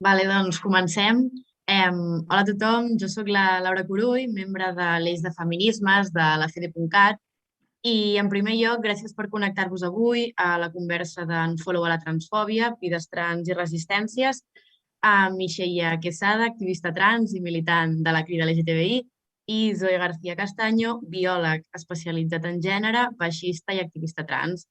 Vale, doncs comencem. Hola a tothom, jo sóc la Laura Curull, membre de l'Eix de Feminismes de la FEDE.cat i en primer lloc, gràcies per connectar-vos avui a la conversa d'en Follow a la Transfòbia, Vides Trans i Resistències, amb Mireia Quesada, activista trans i militant de la Crida LGTBI, i Zoe García Castaño, biòleg especialitzat en gènere, baixista i activista trans.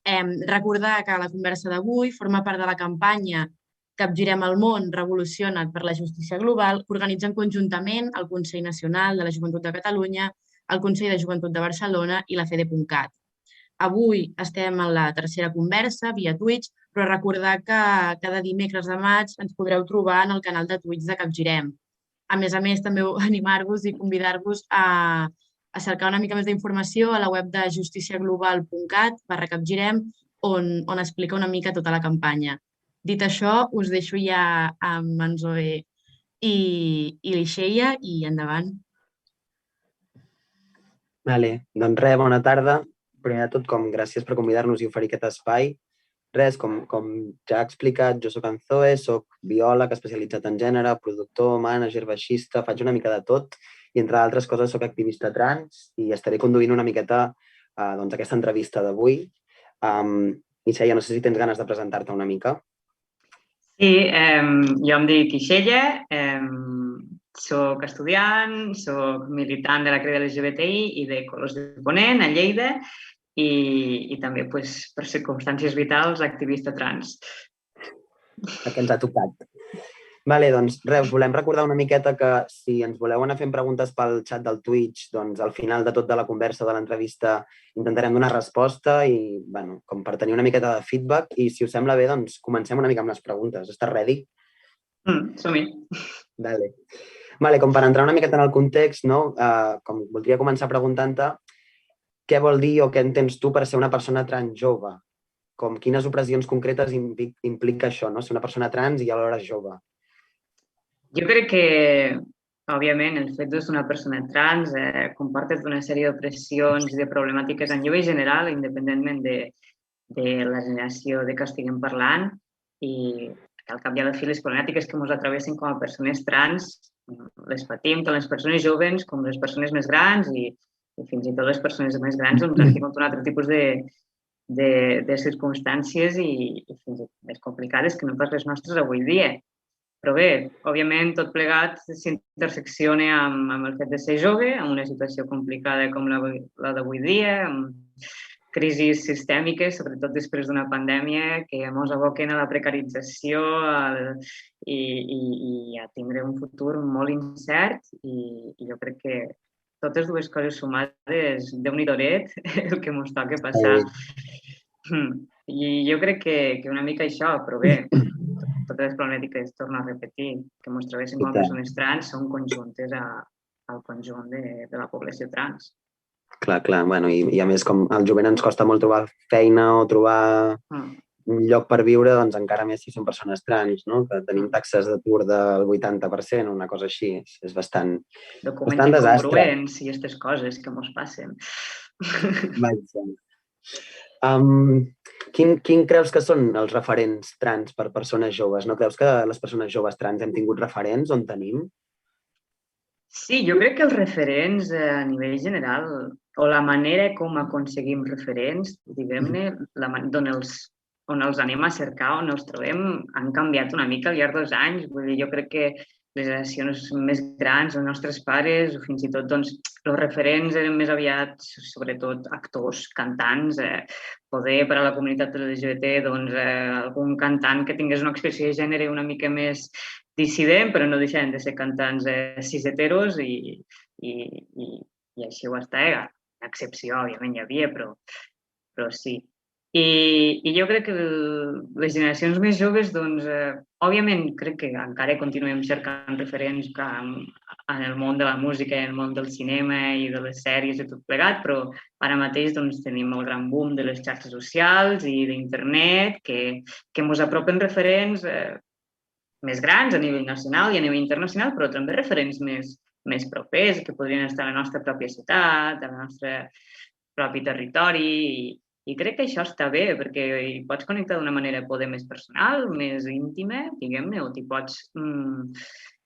Recordar que la conversa d'avui forma part de la campanya Capgirem el món, revoluciona't per la justícia global, que organitzen conjuntament el Consell Nacional de la Joventut de Catalunya, el Consell de Joventut de Barcelona i la FEDE.cat. Avui estem en la tercera conversa via Twitch, però recordar que cada dimecres de maig ens podreu trobar en el canal de Twitch de Capgirem. A més, també animar-vos i convidar-vos a cercar una mica més d'informació a la web de justiciaglobal.cat/capgirem, on explica una mica tota la campanya. Dit això, us deixo ja amb en Zoe i l'Ixeia i endavant. Vale, doncs res, bona tarda. Primer de tot, gràcies per convidar-nos i oferir aquest espai. Res, com ja he explicat, jo soc en Zoe, soc biòleg especialitzat en gènere, productor, mànager, baixista, faig una mica de tot i, entre altres coses, soc activista trans i estaré conduint una miqueta aquesta entrevista d'avui. Ixeia, no sé si tens ganes de presentar-te una mica. Sí, jo em dic Ixeia, soc estudiant, soc militant de la Crida LGBTI i de Colors de Ponent, a Lleida, i també, per circumstàncies vitals, activista trans. Que ens ha tocat. Vale, doncs res, us volem recordar una miqueta que si ens voleu anar fent preguntes pel xat del Twitch, doncs al final de tot de la conversa o de l'entrevista intentarem donar resposta i, bueno, com per tenir una miqueta de feedback. I si us sembla bé, doncs comencem una mica amb les preguntes. Estàs ready? Som-hi. Vale, com per entrar una miqueta en el context, no? Com voldria començar preguntant-te què vol dir o què entens tu per ser una persona trans jove? Quines opressions concretes implica això, no? Ser una persona trans i alhora jove. Jo crec que, òbviament, el fet de ser una persona trans comporta una sèrie d'opressions i de problemàtiques en nivell general, independentment de la generació de què estiguem parlant, i al cap i a la fi les problemàtiques que ens atravessen com a persones trans les patim tant les persones joves com les persones més grans i fins i tot les persones més grans han tingut un altre tipus de circumstàncies i fins i tot més complicades que no pas les nostres avui dia. Però bé, òbviament, tot plegat s'intersecciona amb el fet de ser jove, amb una situació complicada com la d'avui dia, amb crisis sistèmiques, sobretot després d'una pandèmia, que ens aboquen a la precarització i a tindre un futur molt incert. I jo crec que totes dues coses sumades, Déu-n'hi-doret, el que ens toca passar. I jo crec que una mica això, però bé, totes les problemàtiques, torno a repetir, que ens travessen com a persones trans són conjuntes al conjunt de la població trans. Clar. Bueno, i a més, com al jovent ens costa molt trobar feina o trobar un lloc per viure, doncs encara més si són persones trans, no? Que tenim taxes d'atur del 80%, una cosa així. És bastant desastre. Documents incongruents i aquestes coses que ens passen. Quin creus que són els referents trans per persones joves? No creus que les persones joves trans hem tingut referents on tenim? Sí, jo crec que els referents a nivell general, o la manera com aconseguim referents, diguem-ne, on els anem a cercar, on els trobem, han canviat una mica al llarg dels anys. Vull dir, jo crec que les generacions més grans, els nostres pares, o fins i tot, doncs, els referents eren més aviat, sobretot, actors, cantants, poder per a la comunitat LGBT, doncs, algun cantant que tingués una expressió de gènere una mica més dissident, però no deixaven de ser cantants cis-heteros i així ho està. Una excepció, òbviament, hi havia, però sí. I jo crec que les generacions més joves, doncs, òbviament, crec que encara continuem cercant referents en el món de la música, en el món del cinema i de les sèries i tot plegat, però ara mateix doncs, tenim el gran boom de les xarxes socials i d'internet que ens apropen referents més grans a nivell nacional i a nivell internacional, però també referents més propers que podrien estar a la nostra pròpia ciutat, al nostre propi territori I crec que això està bé, perquè hi pots connectar d'una manera poder més personal, més íntima, diguem-ne, o t'hi pots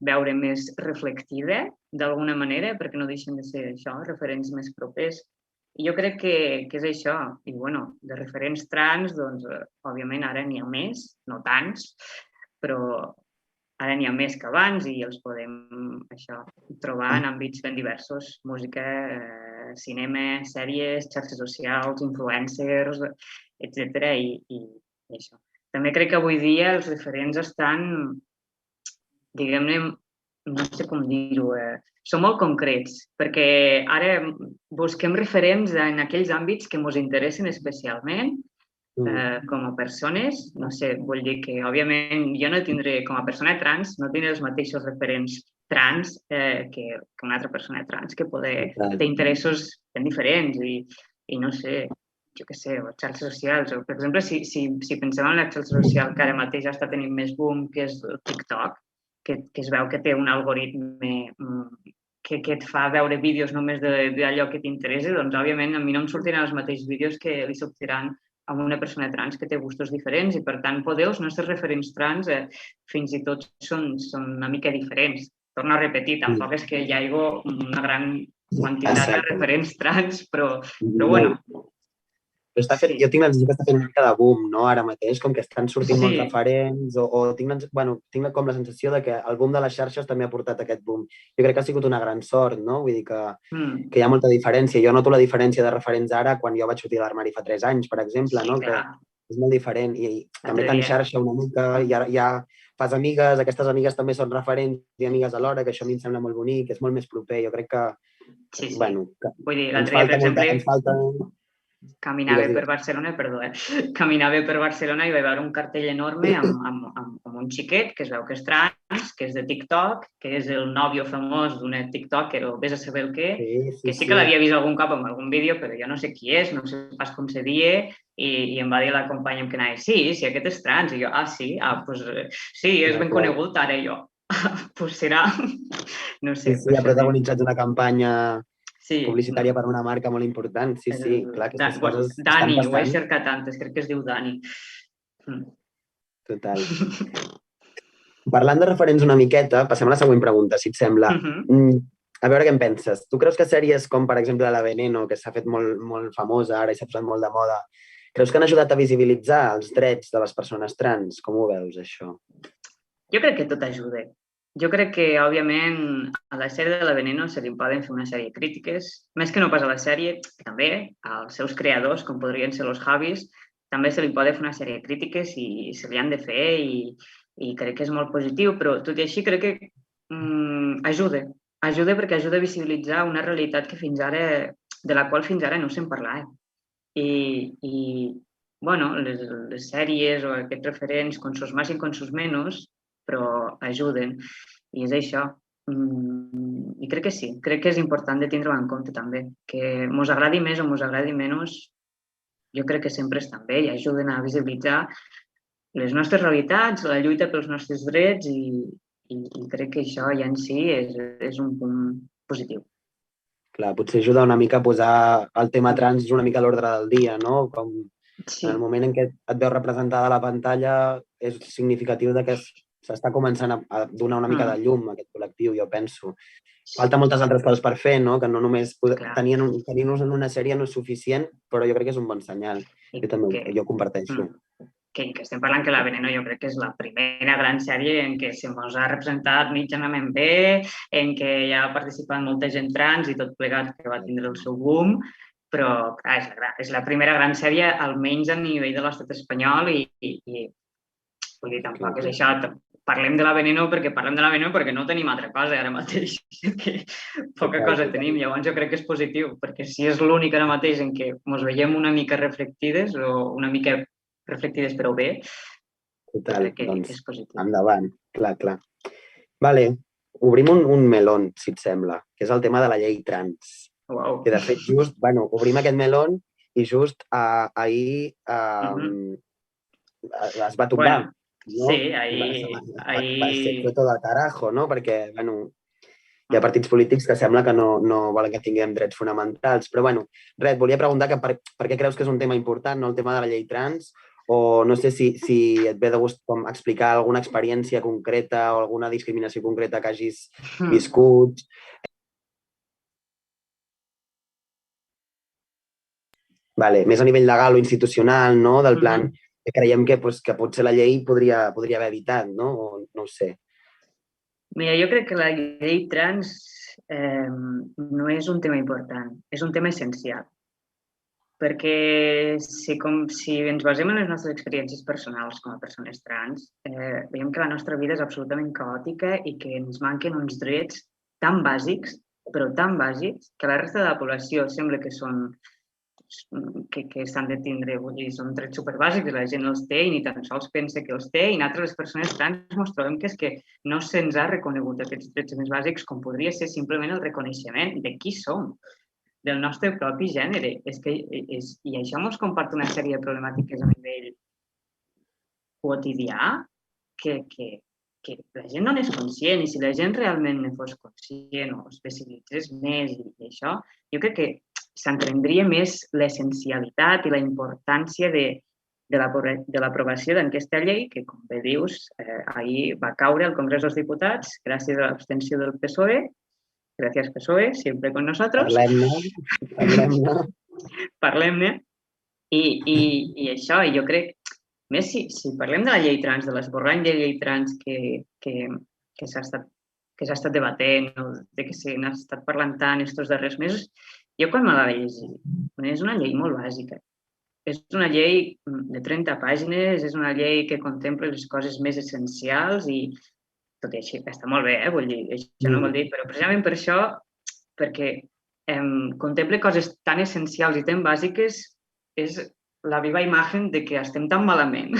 veure més reflectida d'alguna manera, perquè no deixen de ser això, referents més propers. I jo crec que és això. I, bueno, de referents trans, doncs, òbviament, ara n'hi ha més, no tants, però ara n'hi ha més que abans i els podem trobar en àmbits ben diversos. Música, cinema, sèries, xarxes socials, influencers, etc. I això. També crec que avui dia els referents estan, diguem-ne, no sé com dir-ho, són molt concrets, perquè ara busquem referents en aquells àmbits que ens interessen especialment, com a persones. No sé, vull dir que, òbviament, jo no tindré, com a persona trans, no tindré els mateixos referents trans que una altra persona trans, que té interessos ben diferents i no sé, jo què sé, les xarxes socials. Per exemple, si pensem en la xarxa social que ara mateix està tenint més boom, que és el TikTok, que es veu que té un algoritme que et fa veure vídeos només d'allò que t'interessa, doncs, òbviament, a mi no em sortiran els mateixos vídeos que li sortiran a una persona trans que té gustos diferents i, per tant, poder els nostres referents trans fins i tot són una mica diferents. Torno a repetir, tampoc és que hi hagi una gran quantitat de referents trans, però bueno. Jo tinc la sensació que està fent una mica de boom, no?, ara mateix, com que estan sortint molts referents, o tinc com la sensació de que el boom de les xarxes també ha portat aquest boom. Jo crec que ha sigut una gran sort, no? Vull dir que hi ha molta diferència. Jo noto la diferència de referents ara quan jo vaig sortir de l'armari fa 3 anys, per exemple, no? Que és molt diferent. I també t'en xarxa una mica, i ara ja fas amigues, aquestes amigues també són referents i amigues alhora, que això a mi em sembla molt bonic, és molt més proper. Jo crec que, bueno, ens falta... Caminava per Barcelona i vaig veure un cartell enorme amb un xiquet que es veu que és trans, que és de TikTok, que és el nòvio famós d'una tiktoker o vés a saber el què, que sí que l'havia vist algun cop en algun vídeo, però jo no sé qui és, no sé pas com se dia, i em va dir la companya amb què anava, sí, aquest és trans, i jo, sí, doncs sí, és ben conegut ara, i jo, doncs serà, no sé. Sí, ha protagonitzat una campanya publicitària per una marca molt important. Sí, clar, aquestes coses Dani, ho he cercat antes, crec que es diu Dani. Total. Parlant de referents una miqueta, passem a la següent pregunta, si et sembla. A veure què en penses. Tu creus que sèries com, per exemple, La Veneno, que s'ha fet molt famosa ara i s'ha posat molt de moda, creus que han ajudat a visibilitzar els drets de les persones trans? Com ho veus, això? Jo crec que tot ajuda. Jo crec que, òbviament, a la sèrie de La Veneno se li poden fer una sèrie de crítiques, més que no pas a la sèrie, també als seus creadors, com podrien ser los Javis, també se li poden fer una sèrie de crítiques i se li han de fer i crec que és molt positiu, però tot i així crec que ajuda perquè ajuda a visibilitzar una realitat de la qual fins ara no se'n parlava. I bueno, les sèries o aquests referents, con sus más y con sus menos, però ajuden. I és això. I crec que sí. Crec que és important de tindre-ho en compte també. Que mos agradi més o mos agradi menys, jo crec que sempre estan bé i ajuden a visibilitzar les nostres realitats, la lluita pels nostres drets i crec que això ja en si és un punt positiu. Clar, potser ajuda una mica a posar el tema trans una mica a l'ordre del dia, no? Com en el moment en què et veus representada a la pantalla és significatiu que s'està començant a donar una mica de llum a aquest col·lectiu, jo penso. Falta moltes altres coses per fer, no? Que no només tenir-nos en una sèrie no és suficient, però jo crec que és un bon senyal. Jo comparteixo. Que estem parlant que La Veneno jo crec que és la primera gran sèrie en què se mos ha representat mitjanament bé, en què hi ha participat molta gent trans i tot plegat que va tindre el seu boom, però clar, és la primera gran sèrie, almenys a nivell de l'estat espanyol i vull dir, tampoc és això. Parlem de La Veneno perquè no tenim altra cosa ara mateix. Poca cosa tenim, llavors jo crec que és positiu, perquè si és l'únic ara mateix en què ens veiem una mica reflectides o una mica reflectides però bé, crec que és positiu. Endavant, clar. Vale, obrim un melón, si et sembla, que és el tema de la llei trans. Que de fet just, obrim aquest melón i just ahir es va tombar. Sí, ahir... Fue todo al carajo, no? Perquè, Hi ha partits polítics que sembla que no volen que tinguem drets fonamentals. Però, bueno, res, volia preguntar que per què creus que és un tema important, no, el tema de la llei trans, o no sé si et ve de gust com explicar alguna experiència concreta o alguna discriminació concreta que hagis viscut. Vale, més a nivell legal o institucional, no? Del plan, que creiem que potser la llei podria haver evitat, no? O no ho sé. Mira, jo crec que la llei trans no és un tema important, és un tema essencial. Perquè si ens basem en les nostres experiències personals com a persones trans, veiem que la nostra vida és absolutament caòtica i que ens manquen uns drets tan bàsics, però tan bàsics, que la resta de la població sembla que són que s'han de tindre, vull dir, són drets superbàsics, la gent els té i ni tan sols pensa que els té, i nosaltres, les persones trans, ens trobem que és que no se'ns ha reconegut aquests drets més bàsics com podria ser simplement el reconeixement de qui som, del nostre propi gènere. I això ens comporta una sèrie de problemàtiques a nivell quotidià que la gent no n'és conscient, i si la gent realment ne fos conscient o es visibilitzés més i això, jo crec que s'entendria més l'essencialitat i la importància de l'aprovació d'aquesta llei que, com bé dius, ahir va caure al Congrés dels Diputats gràcies a l'abstenció del PSOE. Gràcies, PSOE, siempre con nosotros. Parlem-ne. I això, jo crec, més si parlem de la llei trans, de l'esborrany de llei trans que s'ha estat debatent, de que se n'ha estat parlant tant aquests darrers mesos, jo quan me la vaig llegir, és una llei molt bàsica. És una llei de 30 pàgines, és una llei que contempla les coses més essencials i tot i així està molt bé, vull dir, això no vol dir, però precisament per això, perquè contempla coses tan essencials i tan bàsiques, és la viva imatge de que estem tan malament,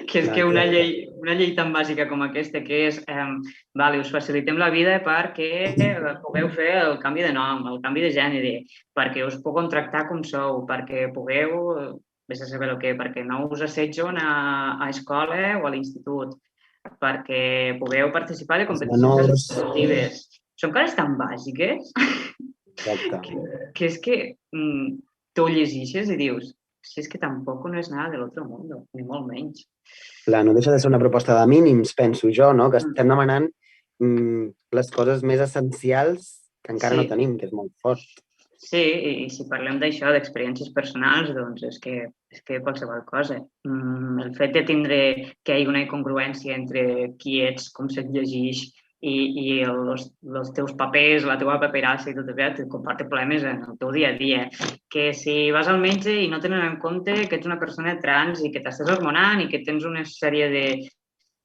que és que una llei tan bàsica com aquesta, que és, us facilitem la vida perquè pugueu fer el canvi de nom, el canvi de gènere, perquè us puc contractar com sou, perquè pugueu, vés a saber el què, perquè no us assetgen a escola o a l'institut, perquè pugueu participar de competicions esportives. Són coses tan bàsiques que és que tu ho llegeixes i dius si és que tampoc no és nada de l'altre món, ni molt menys. Clar, no deixa de ser una proposta de mínims, penso jo, no? Que estem demanant les coses més essencials que encara no tenim, que és molt fort. Sí, i si parlem d'això, d'experiències personals, doncs és que qualsevol cosa. El fet de tindre que hi hagi una incongruència entre qui ets, com se't llegeix i els teus papers, la teva paperassa i tot això, et comporta problemes en el teu dia a dia. Que si vas al metge i no tenen en compte que ets una persona trans i que t'estàs hormonant i que tens una sèrie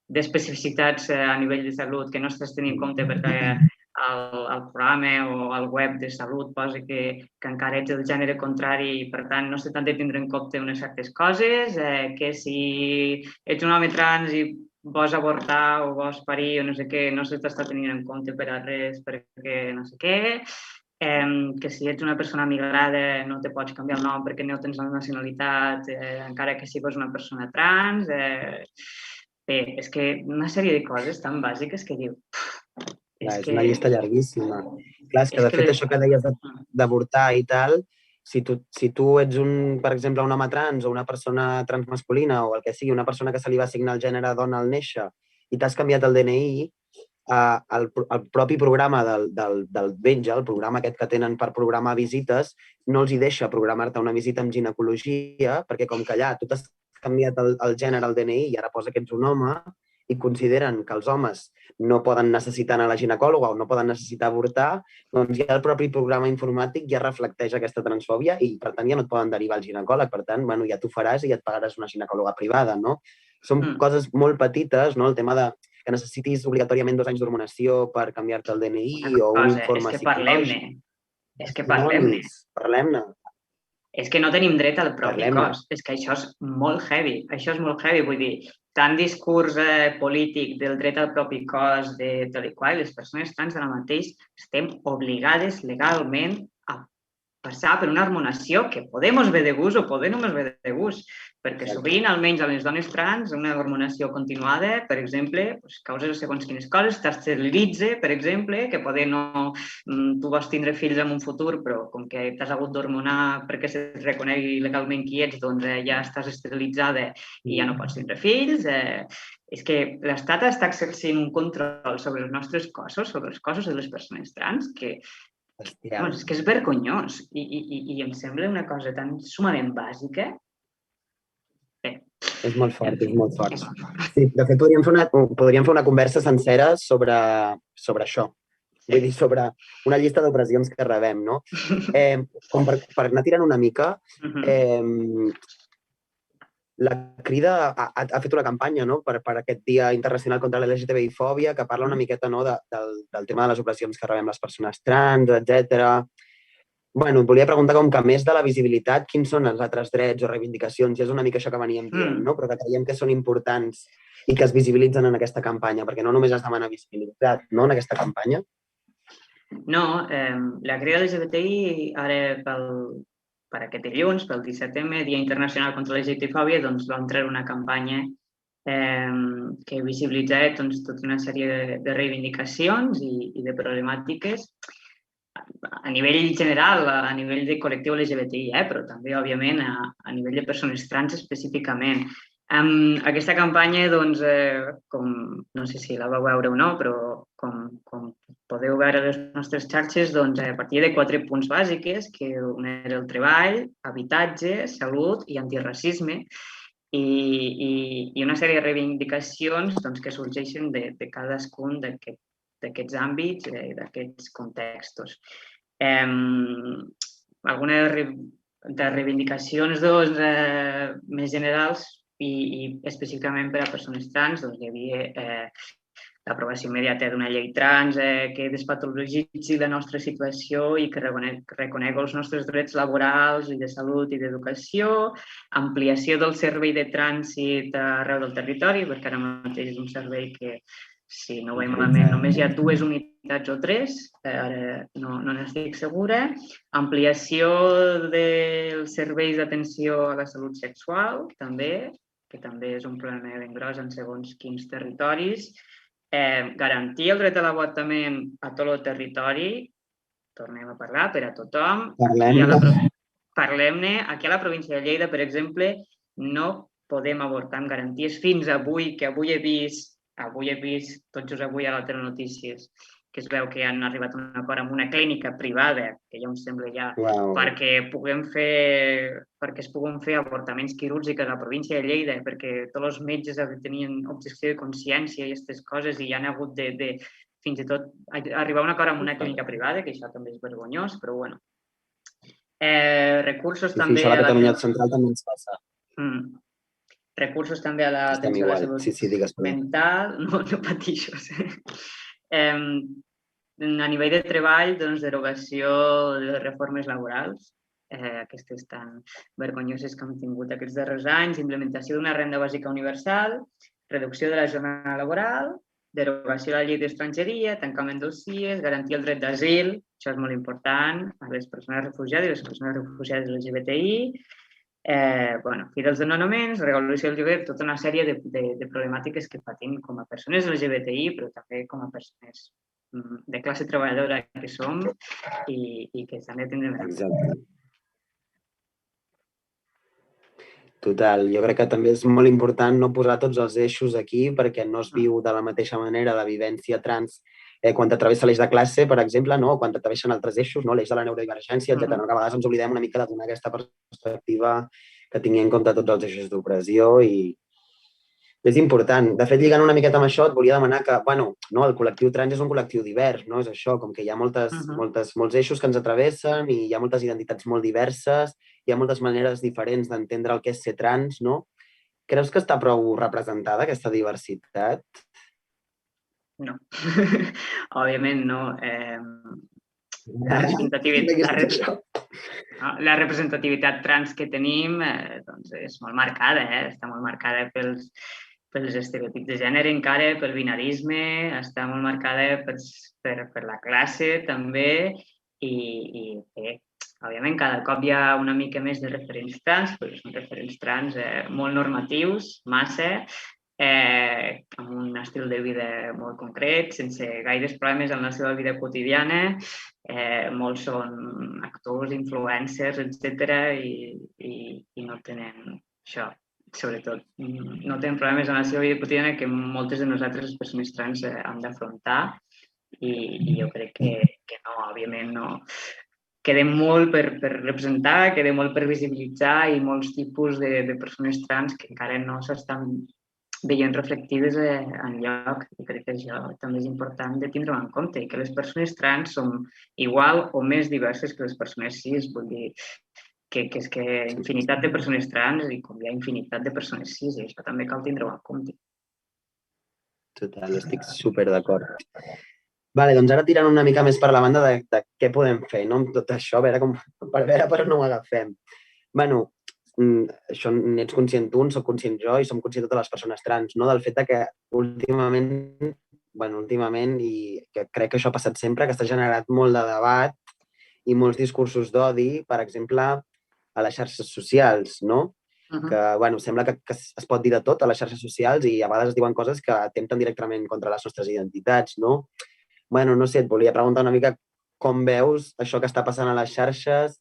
d'especificitats a nivell de salut que no estàs tenint en compte perquè al programa o al web de salut posa que encara ets del gènere contrari i, per tant, no se t'han de tindre en compte unes certes coses, que si ets un home trans i vols avortar o vols parir o no sé què, no se t'està tenint en compte per a res perquè no sé què, que si ets una persona migrada no te pots canviar el nom perquè no tens la nacionalitat, encara que siguis una persona trans. Bé, és que una sèrie de coses tan bàsiques que diu... És una llista llarguíssima. Clar, és que de fet això que deies d'avortar i tal, si tu ets, per exemple, un home trans o una persona transmasculina o el que sigui, una persona que se li va assignar el gènere dona al néixer i t'has canviat el DNI, el propi programa del Benja, el programa aquest que tenen per programar visites, no els hi deixa programar-te una visita amb ginecologia perquè com que allà tu t'has canviat el gènere al DNI i ara posa que ets un home i consideren que els homes no poden necessitar anar a la ginecòloga o no poden necessitar avortar, doncs ja el propi programa informàtic ja reflecteix aquesta transfòbia i, per tant, ja no et poden derivar al ginecòleg. Per tant, ja t'ho faràs i ja et pagaràs una ginecòloga privada, no? Són coses molt petites, no? El tema de que necessitis obligatòriament 2 anys d'hormonació per canviar-te el DNI o un informe psicològic. És que parlem-ne. Parlem-ne. És que no tenim dret al propi cos. És que això és molt heavy. Això és molt heavy, vull dir, tant discurs polític del dret al propi cos, de tal i qual, les persones trans ara mateix estem obligades legalment a passar per una hormonació que podem ve de gust o podem no ve de gust, Perquè sovint, almenys a les dones trans, una hormonació continuada, per exemple, causa segons quines coses, t'esterilitza, per exemple, que poder no... Tu vols tindre fills en un futur, però com que t'has hagut d'hormonar perquè se't reconegui legalment qui ets, doncs ja estàs esterilitzada i ja no pots tindre fills. És que l'Estat està exercint un control sobre els nostres cossos, sobre els cossos de les persones trans, que és que és vergonyós i em sembla una cosa tan sumament bàsica. És molt fort, és molt fort. Sí, de fet, podríem fer una conversa sencera sobre això. Vull dir, sobre una llista d'opressions que rebem, no? Com per anar tirant una mica, la Crida ha fet una campanya, no?, per aquest Dia Internacional contra la LGTBI-fòbia, que parla una miqueta, no?, del tema de les opressions que rebem les persones trans, etc. Bueno, et volia preguntar com que a més de la visibilitat, quins són els altres drets o reivindicacions? I és una mica això que veníem dient, no? Però que creiem que són importants i que es visibilitzen en aquesta campanya, perquè no només es demana visibilitat, no?, en aquesta campanya. No, la Crida LGBTI ara per aquest dilluns, pel 17M, Dia Internacional contra la LGTBI-fòbia, doncs va entrar una campanya que visibilitza tota una sèrie de reivindicacions i de problemàtiques a nivell general, a nivell de col·lectiu LGBTI, però també, òbviament, a nivell de persones trans específicament. Aquesta campanya, doncs, no sé si la vau veure o no, però com podeu veure a les nostres xarxes, doncs, a partir de 4 punts bàsics, que un era el treball, habitatge, salut i antiracisme, i una sèrie de reivindicacions que sorgeixen de cadascun d'aquests àmbits i d'aquests contextos. Algunes de reivindicacions més generals i específicament per a persones trans, hi havia l'aprovació immediata d'una llei trans que despatologitzi la nostra situació i que reconegui els nostres drets laborals i de salut i d'educació, ampliació del servei de trànsit arreu del territori, perquè ara mateix és un servei que, si no ho veiem malament, només hi ha 2 unitats o 3, ara no n'estic segura. Ampliació dels serveis d'atenció a la salut sexual, també, que també és un problema ben gros en segons quins territoris. Garantir el dret a l'avortament a tot el territori, tornem a parlar, per a tothom. Parlem-ne. Aquí a la província de Lleida, per exemple, no podem avortar amb garanties fins avui, que avui he vist, tot just avui a la Telenotícies, que es veu que han arribat a un acord amb una clínica privada, que ja em sembla ja, perquè es puguen fer avortaments quirúrgics a la província de Lleida, perquè tots els metges tenien objecció de consciència i aquestes coses, i han hagut de fins i tot arribar a un acord amb una clínica privada, que això també és vergonyós, però bueno. Recursos també... Sí, això a la Catalunya Central també ens passa. Recursos també a l'atenció a la salut mental. No patixos. A nivell de treball, doncs, derogació de les reformes laborals, aquestes tan vergonyoses que hem tingut aquests darrers anys, implementació d'una renda bàsica universal, reducció de la jornada laboral, derogació de la llei d'estrangeria, tancament dossiers, garantir el dret d'asil, això és molt important, a les persones refugiades i les persones refugiades LGBTI, fi dels desnonaments, regulació del lloguer, tota una sèrie de problemàtiques que patim com a persones LGBTI, però també com a persones de classe treballadora que som i que s'han de tindre en compte. Total, jo crec que també és molt important no posar tots els eixos aquí perquè no es viu de la mateixa manera la vivència trans quan t'atravessa l'eix de classe, per exemple, no? Quan t'atravessen altres eixos, no? L'eix de la neurodivergència, etc. Que a vegades ens oblidem una mica de donar aquesta perspectiva que tingui en compte tots els eixos d'opressió i és important. De fet, lligant una miqueta amb això, et volia demanar que, el col·lectiu trans és un col·lectiu divers, no? És això, com que hi ha molts eixos que ens atravessen i hi ha moltes identitats molt diverses, hi ha moltes maneres diferents d'entendre el que és ser trans, no? Creus que està prou representada aquesta diversitat? No. Òbviament no. La representativitat trans que tenim és molt marcada, està molt marcada pels estereotips de gènere encara, pel binarisme, està molt marcada per la classe també i òbviament, cada cop hi ha una mica més de referents trans, però són referents trans molt normatius, massa, amb un estil de vida molt concret, sense gaires problemes en la seva vida quotidiana. Molts són actors, influencers, etc. i no tenen això, sobretot, no tenen problemes en la seva vida quotidiana que moltes de nosaltres, les persones trans, hem d'afrontar. I jo crec que no, òbviament no. Queda molt per representar, queda molt per visibilitzar i molts tipus de persones trans que encara no s'estan veient reflectides enlloc. I crec que això també és important de tindre en compte, que les persones trans són igual o més diverses que les persones cis. Vull dir que és que infinitat de persones trans i com hi ha infinitat de persones cis, i això també cal tindre-ho en compte. Total, estic super d'acord. Vale, doncs ara tirant una mica més per la banda de què podem fer, no? Amb tot això, a veure per on ho agafem. Bueno, això n'ets conscient tu, en soc conscient jo i som conscient totes les persones trans, no? Del fet que últimament, i que crec que això ha passat sempre, que s'ha generat molt de debat i molts discursos d'odi, per exemple, a les xarxes socials, no? Que, bueno, sembla que es pot dir de tot a les xarxes socials i a vegades es diuen coses que atempten directament contra les nostres identitats, no? Bueno, no sé, et volia preguntar una mica com veus això que està passant a les xarxes.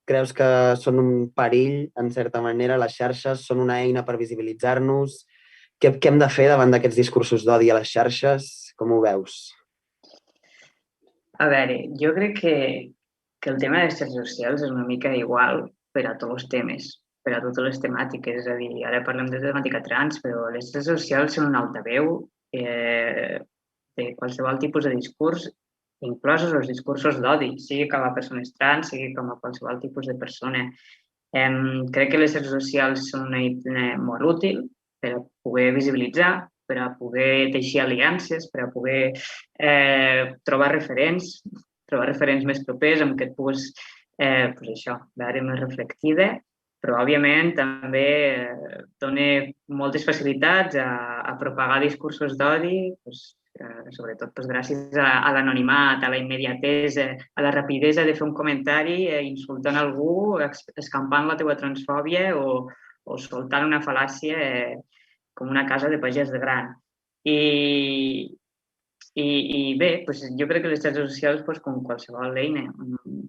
Creus que són un perill, en certa manera, les xarxes? Són una eina per visibilitzar-nos? Què hem de fer davant d'aquests discursos d'odi a les xarxes? Com ho veus? A veure, jo crec que el tema de les xarxes socials és una mica igual per a tots els temes, per a totes les temàtiques. És a dir, ara parlem de temàtica trans, però les xarxes socials són un altaveu de qualsevol tipus de discurs, inclosos els discursos d'odi, sigui com a persones trans, sigui com a qualsevol tipus de persona. Crec que les xarxes socials són una eina molt útil per a poder visibilitzar, per a poder teixir aliances, per a poder trobar referents més propers amb què et puguis veure més reflectida, però, òbviament, també dona moltes facilitats a propagar discursos d'odi, sobretot gràcies a l'anonimat, a la immediatesa, a la rapidesa de fer un comentari insultant algú, escampant la teua transfòbia o soltant una fal·làcia com una casa de pagès de gran. I bé, jo crec que les xarxes socials, com qualsevol eina,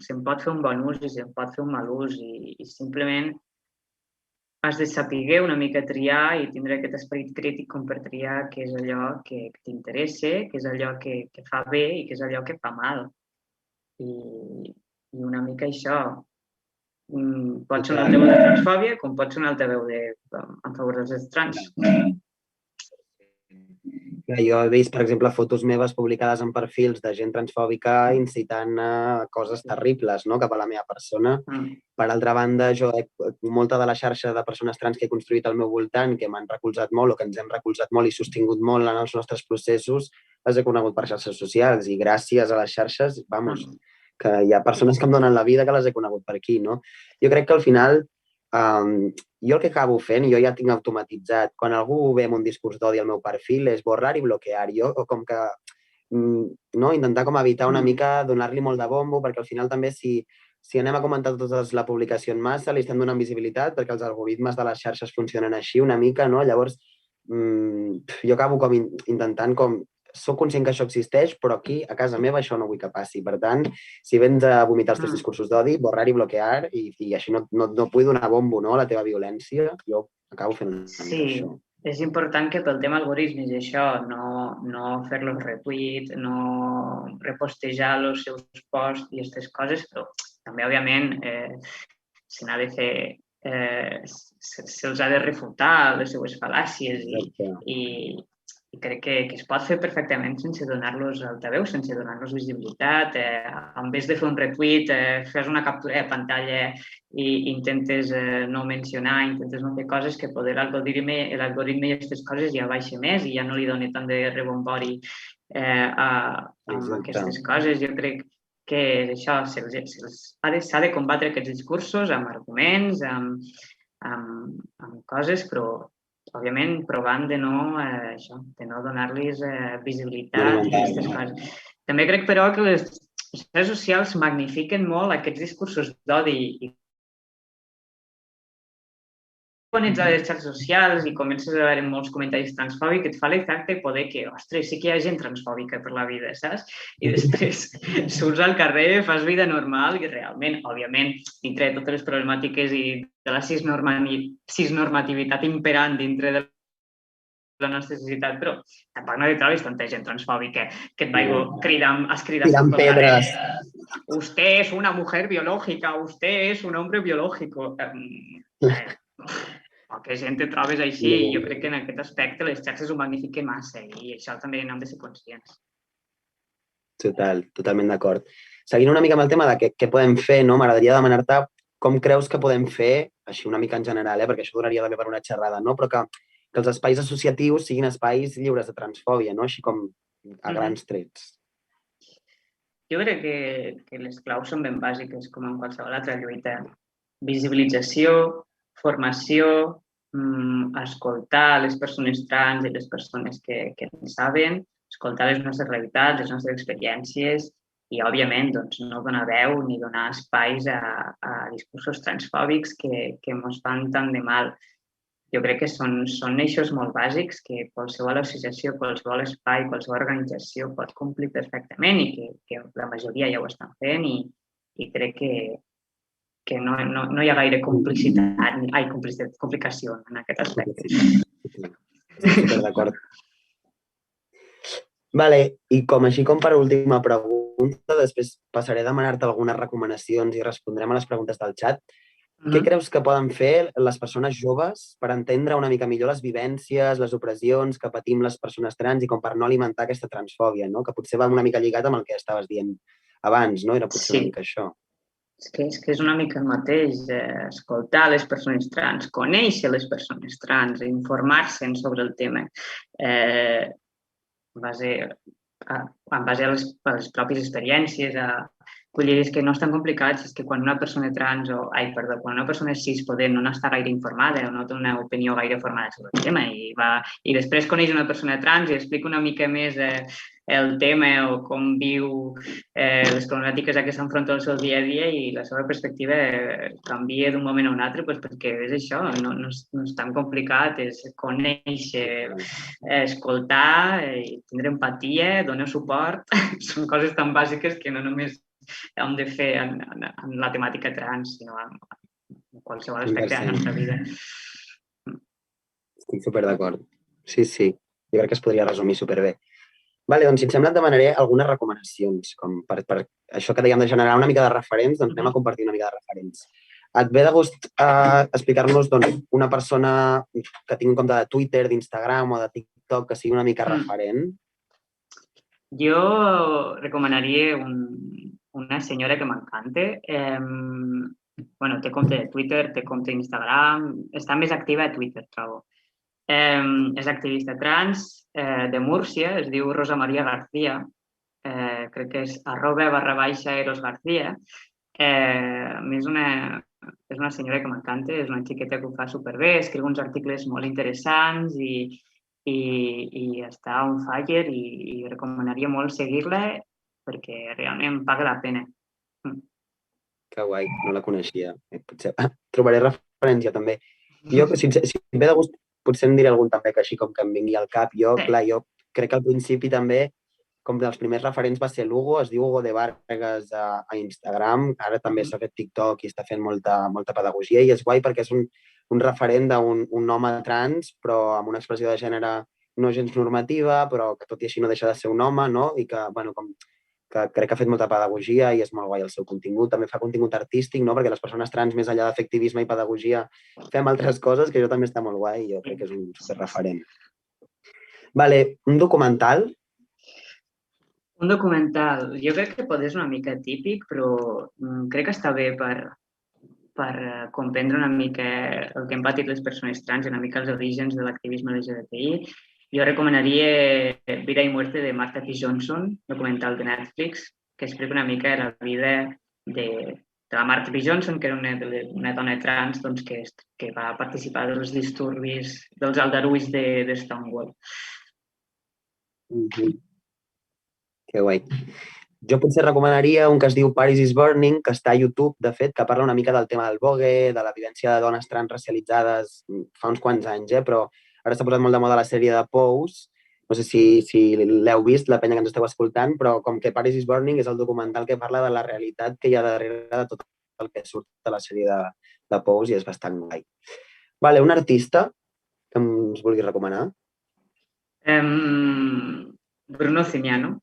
se'n pot fer un bon ús i se'n pot fer un mal ús, i simplement has de saber una mica triar i tindre aquest esperit crític com per triar què és allò que t'interessa, què és allò que fa bé i què és allò que fa mal. I una mica això. Pot ser un altaveu de transfòbia com pot ser un altaveu en favor dels trans. Jo he vist, per exemple, fotos meves publicades en perfils de gent transfòbica incitant a coses terribles, no?, cap a la meva persona. Per altra banda, molta de la xarxa de persones trans que he construït al meu voltant, que m'han recolzat molt o que ens hem recolzat molt i sostingut molt en els nostres processos, les he conegut per xarxes socials i gràcies a les xarxes, que hi ha persones que em donen la vida que les he conegut per aquí, no? Jo crec que al final jo el que acabo fent, jo ja tinc automatitzat, quan algú ve amb un discurs d'odi al meu perfil, és borrar i bloquear. Jo com que intentar com evitar una mica donar-li molt de bombo, perquè al final també si anem a comentar tota la publicació en massa, li estem donant visibilitat, perquè els algoritmes de les xarxes funcionen així una mica, no? Llavors, jo acabo com intentant soc conscient que això existeix, però aquí, a casa meva, això no vull que passi. Per tant, si vens a vomitar els teus discursos d'odi, borrar i bloquear, i així no vull donar bombo, no?, a la teva violència, jo acabo fent una mica això. Sí, és important que pel tema algoritmes i això, no fer-los retweet, no repostejar els seus posts i aquestes coses, però també, òbviament, se n'ha de fer, se'ls ha de refutar les seues fal·làcies i crec que es pot fer perfectament sense donar-los altaveu, sense donar-los visibilitat. En vez de fer un retweet, fes una captura de pantalla i intentes no mencionar, intentes no fer coses que poder l'algoritme i aquestes coses ja baixa més i ja no li dona tant de rebombori a aquestes coses. Jo crec que això s'ha de combatre aquests discursos amb arguments, amb coses, però òbviament, provant de no donar-los visibilitat i aquestes coses. També crec, però, que les xarxes socials magnifiquen molt aquests discursos d'odi i quan ets a les xarxes socials i comences a veure molts comentaris transfòbics, et fa l'efecte poder que, ostres, sí que hi ha gent transfòbica per la vida, saps? I després surts al carrer, fas vida normal i realment, òbviament, dintre de totes les problemàtiques i de la cisnormativitat imperant dintre de la nostra societat, però tampoc no hi trobis tanta gent transfòbica que et vagi cridant Tirant pedres. Usted es una mujer biológica, usted es un hombre biológico. Poca gent et trobes així i jo crec que en aquest aspecte les xarxes ho magnifiquen massa i això també n'hem de ser conscients. Totalment d'acord. Seguint una mica amb el tema de què podem fer, no? M'agradaria demanar-te com creus que podem fer, així una mica en general, perquè això donaria també per una xerrada, no? Però que els espais associatius siguin espais lliures de transfòbia, no? Així com a grans trets. Jo crec que les claus són ben bàsiques, com en qualsevol altra lluita. Visibilització, formació, escoltar les persones trans i les persones que en saben, escoltar les nostres realitats, les nostres experiències i, òbviament, no donar veu ni donar espais a discursos transfòbics que ens fan tant de mal. Jo crec que són eixos molt bàsics que qualsevol associació, qualsevol espai, qualsevol organització pot complir perfectament i que la majoria ja ho estan fent i crec que no hi ha gaire complicació en aquest aspecte. Estic superd'acord. Vale, i així com per última pregunta, després passaré a demanar-te algunes recomanacions i respondrem a les preguntes del xat. Què creus que poden fer les persones joves per entendre una mica millor les vivències, les opressions que patim les persones trans i com per no alimentar aquesta transfòbia, no? Que potser va una mica lligat amb el que estaves dient abans, no? Era potser una mica això. És que és una mica el mateix, escoltar les persones trans, conèixer les persones trans, informar-se sobre el tema, en base a les pròpies experiències, vull dir, és que no és tan complicat, és que quan una persona trans quan una persona cis poder no està gaire informada o no té una opinió gaire formada sobre el tema i després coneix una persona trans i explica una mica més el tema o com viu les problemàtiques a què s'enfronta el seu dia a dia i la seva perspectiva canvia d'un moment a un altre perquè és això, no és tan complicat, és conèixer, escoltar, tindre empatia, donar suport, són coses tan bàsiques que no només hem de fer en la temàtica trans, sinó en qualsevol aspecte de la nostra vida. Estic superd'acord. Sí. Jo crec que es podria resumir superbé. Vale, doncs si et sembla et demanaré algunes recomanacions, com per això que dèiem de generar una mica de referents, doncs anem a compartir una mica de referents. Et ve de gust explicar-nos una persona que tingui un compte de Twitter, d'Instagram o de TikTok que sigui una mica referent? Jo recomanaria una senyora que m'encanta. Té compte de Twitter, té compte d'Instagram, està més activa a Twitter, trobo. És activista trans de Múrcia, es diu Rosa Maria García, crec que és @_erosgarcía. És una senyora que m'encanta, és una xiqueta que ho fa superbé, escriu uns articles molt interessants i està on fire i recomanaria molt seguir-la perquè realment paga la pena. Que guai, no la coneixia. Potser trobaré referència també. Jo, si em ve de gust, potser em diré algun també que així com que em vingui al cap. Jo crec que al principi també, com dels primers referents va ser l'Hugo, es diu Hugo de Vargas a Instagram, ara també s'ha fet TikTok i està fent molta pedagogia i és guai perquè és un referent d'un home trans però amb una expressió de gènere no gens normativa, però que tot i així no deixa de ser un home, no? I que, que crec que ha fet molta pedagogia i és molt guai el seu contingut. També fa contingut artístic, no? Perquè les persones trans, més enllà de fer activisme i pedagogia, fem altres coses, que això també està molt guai i jo crec que és un superreferent. Vale, un documental? Un documental. Jo crec que pot ser una mica típic, però crec que està bé per comprendre una mica el que han patit les persones trans i una mica els orígens de l'activisme LGBTI. Jo recomanaria Vida y muerte de Marsha P. Johnson, documental de Netflix, que explica una mica la vida de la Marsha P. Johnson, que era una dona trans que va participar dels disturbis, dels aldarulls de Stonewall. Que guai. Jo potser recomanaria un que es diu Paris is Burning, que està a YouTube, de fet, que parla una mica del tema del vogue, de la vivència de dones trans racialitzades fa uns quants anys, però ara s'ha posat molt de moda la sèrie de Pose. No sé si l'heu vist, la penya que ens esteu escoltant, però com que Paris is Burning és el documental que parla de la realitat que hi ha darrere de tot el que surt de la sèrie de Pose i és bastant guai. Vale, un artista que ens vulgui recomanar? Bruno Cignano,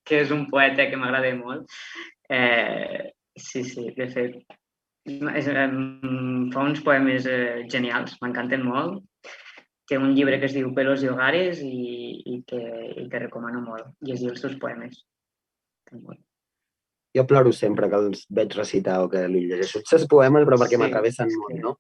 que és un poeta que m'agrada molt. Sí, de fet, fa uns poemes genials, m'encanten molt. Té un llibre que es diu Pelos y Hogares i que recomano molt, llegir els seus poemes. Jo ploro sempre que els veig recitar o que li llegeixo els seus poemes, però perquè m'atravessen molt, no?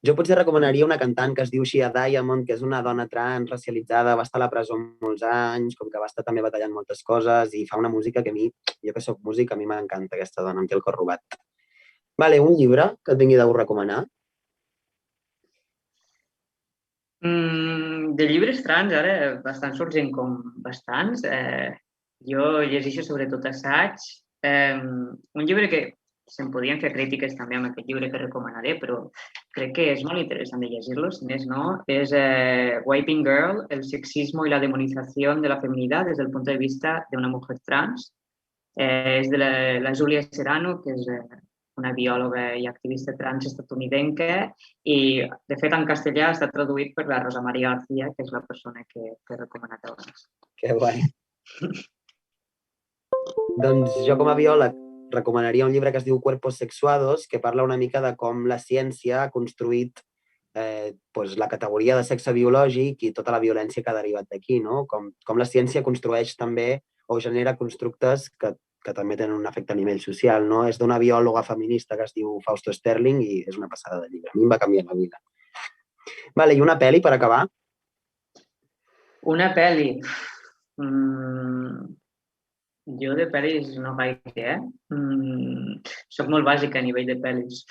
Jo potser recomanaria una cantant que es diu Shia Diamond, que és una dona trans, racialitzada, va estar a la presó molts anys, com que va estar també batallant moltes coses i fa una música que a mi, jo que soc músic, a mi m'encanta aquesta dona, em té el cor robat. Vale, un llibre que et vingui de recomanar? De llibres trans, ara estan sorgint com bastants. Jo llegeixo sobretot assaig. Un llibre que se'n podien fer crítiques també amb aquest llibre que recomanaré, però crec que és molt interessant de llegir-lo, si més no. És Wiping Girl, el sexismo y la demonización de la feminidad desde el punto de vista de una mujer trans. És de la Julia Serano, que és una biòloga i activista trans estatunidenca i, de fet, en castellà ha estat traduït per la Rosa Maria García, que és la persona que he recomanat abans. Que guai. Doncs jo, com a biòleg, recomanaria un llibre que es diu Cuerpos Sexuados, que parla una mica de com la ciència ha construït la categoria de sexe biològic i tota la violència que ha derivat d'aquí, no? Com la ciència construeix també o genera constructes que també tenen un efecte a nivell social, no? És d'una biòloga feminista que es diu Fausto Sterling i és una passada de llibre. A mi em va canviar la vida. Vale, i una pel·li per acabar? Una pel·li? Jo de pel·lis no gaire, Soc molt bàsica a nivell de pel·lis.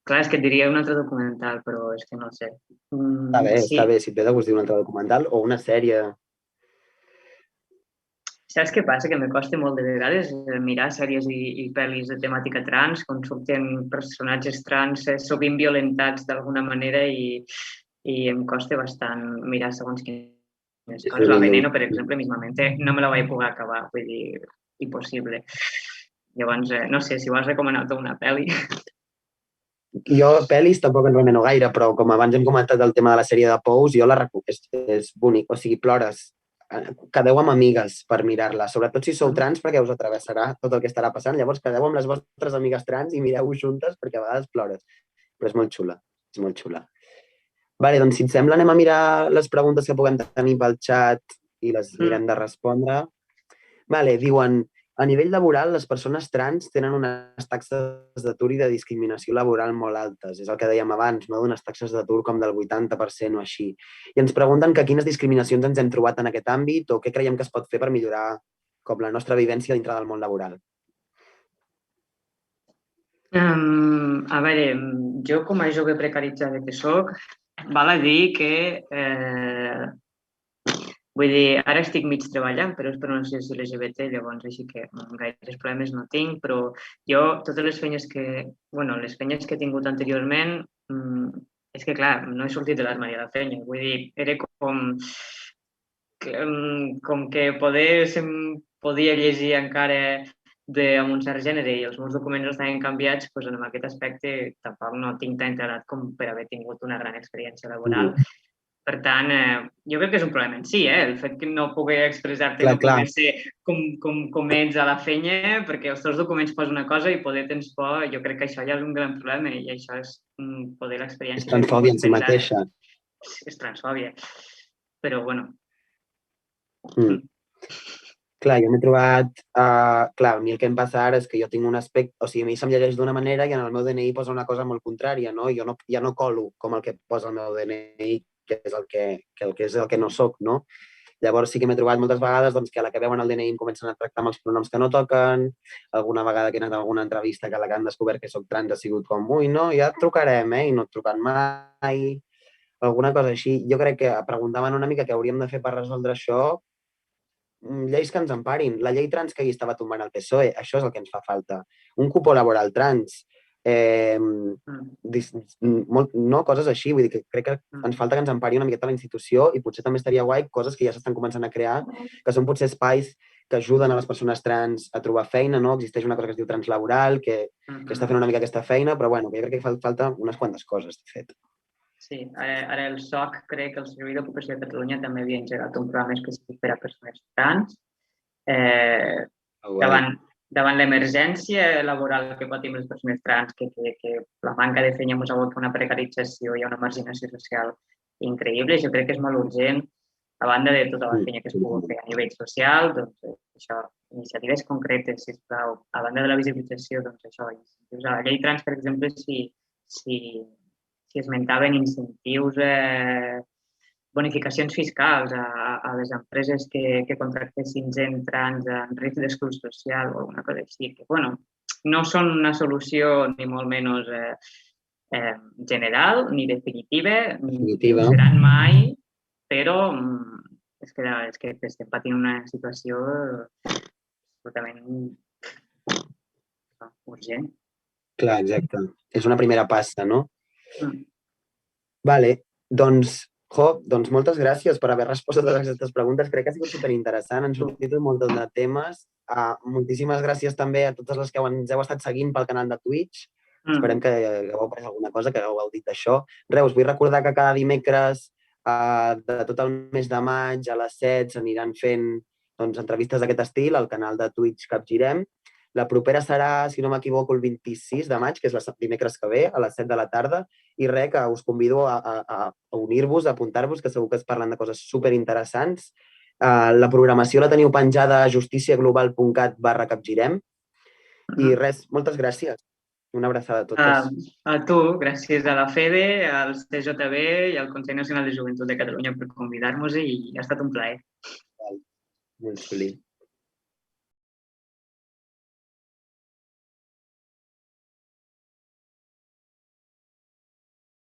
Clar, és que et diria un altre documental, però és que no sé. Està bé, si et ve de gust dir un altre documental o una sèrie. Saps què passa? Que me costa molt de vegades mirar sèries i pel·lis de temàtica trans, quan surten personatges trans sovint violentats d'alguna manera i em costa bastant mirar segons quines coses. La Veneno, per exemple, mismamente, no me la vaig poder acabar, vull dir, impossible. Llavors, no sé, si vols recomanar una pel·li... Jo, pel·lis, tampoc en remeno gaire, però com abans hem comentat el tema de la sèrie de Pose, jo la recomano, és bonic, o sigui, plores. Quedeu amb amigues per mirar-la, sobretot si sou trans perquè us atravessarà tot el que estarà passant, llavors quedeu amb les vostres amigues trans i mireu-ho juntes perquè a vegades plores, però és molt xula, és molt xula. Vale, doncs si et sembla anem a mirar les preguntes que puguem tenir pel xat i les mirem de respondre. Vale, diuen, a nivell laboral les persones trans tenen unes taxes d'atur i de discriminació laboral molt altes, és el que dèiem abans, no? Unes taxes d'atur com del 80% o així. I ens pregunten que quines discriminacions ens hem trobat en aquest àmbit o què creiem que es pot fer per millorar com la nostra vivència dintre del món laboral. A veure, jo com a jove precaritzada que soc, val a dir que vull dir, ara estic mig treballant, però és per una associació LGBT, llavors així que gaires problemes no tinc, però jo totes les feines les feines que he tingut anteriorment, és que clar, no he sortit de l'armari a la feina, vull dir, era com que podia llegir encara amb un cert gènere i els meus documents estaven canviats, doncs en aquest aspecte tampoc no tinc tant edat com per haver tingut una gran experiència laboral. Per tant, jo crec que és un problema en si, el fet que no pugui expressar-te no pugui ser com ets a la feina, perquè els teus documents posen una cosa i poder tens por, jo crec que això ja és un gran problema i això és poder l'experiència... És transfòbia en si mateixa. És transfòbia, però bueno. Clar, jo m'he trobat... Clar, a mi el que em passa ara és que jo tinc un aspecte... O sigui, a mi se'm llegeix d'una manera i en el meu DNI posa una cosa molt contrària, no? Jo ja no colo com el que posa el meu DNI, que és el que no soc, no? Llavors sí que m'he trobat moltes vegades que a la que veuen el DNI em comencen a tractar amb els pronoms que no toquen, alguna vegada que he anat a alguna entrevista que a la que han descobert que soc trans ha sigut com, ui, no, ja et trucarem, i no et truquen mai, alguna cosa així. Jo crec que preguntaven una mica què hauríem de fer per resoldre això, lleis que ens emparin. La llei trans que ahir estava tombant el PSOE, això és el que ens fa falta. Un cupó laboral trans, coses així. Vull dir que crec que ens falta que ens empari una miqueta la institució i potser també estaria guai coses que ja s'estan començant a crear, que són potser espais que ajuden a les persones trans a trobar feina, no? Existeix una cosa que es diu translaboral, que està fent una mica aquesta feina, però bueno, jo crec que falta unes quantes coses, de fet. Sí, ara el SOC, crec que el Servei d'Ocupació de Catalunya també havia engegat un programa específic per a persones trans. Davant l'emergència laboral que patim les persones trans, que la manca de feina ens aboca una precarització i una marginació social increïble, jo crec que és molt urgent, a banda de tota la feina que es pugui fer a nivell social, doncs això, iniciatives concretes, sisplau, a banda de la visibilització, doncs això, incentius a la llei trans, per exemple, si esmentaven incentius, bonificacions fiscals a les empreses que contractessin gent trans en risc d'exclusió social o alguna cosa així, que, bueno, no són una solució ni molt menys general ni definitiva, ni seran mai, però és que estem patint una situació absolutament urgent. Clar, exacte. És una primera passa, no? Vale, doncs moltes gràcies per haver respost a totes aquestes preguntes. Crec que ha sigut superinteressant, han sortit un munt de temes. Moltíssimes gràcies també a totes les que ens heu estat seguint pel canal de Twitch. Esperem que hagueu après alguna cosa, que hagueu gaudit d'això. Us vull recordar que cada dimecres de tot el mes de maig a les 7 s'aniran fent entrevistes d'aquest estil al canal de Twitch Capgirem. La propera serà, si no m'equivoco, el 26 de maig, que és el dimecres que ve, a les 7 de la tarda. I res, que us convido a unir-vos, a apuntar-vos, que segur que es parlen de coses superinteressants. La programació la teniu penjada a justiciaglobal.cat/Capgirem. I res, moltes gràcies. Una abraçada a totes. A tu, gràcies a la FEDE, al CJB i al Consell Nacional de Joventut de Catalunya per convidar-nos i ha estat un plaer. Molt xuli.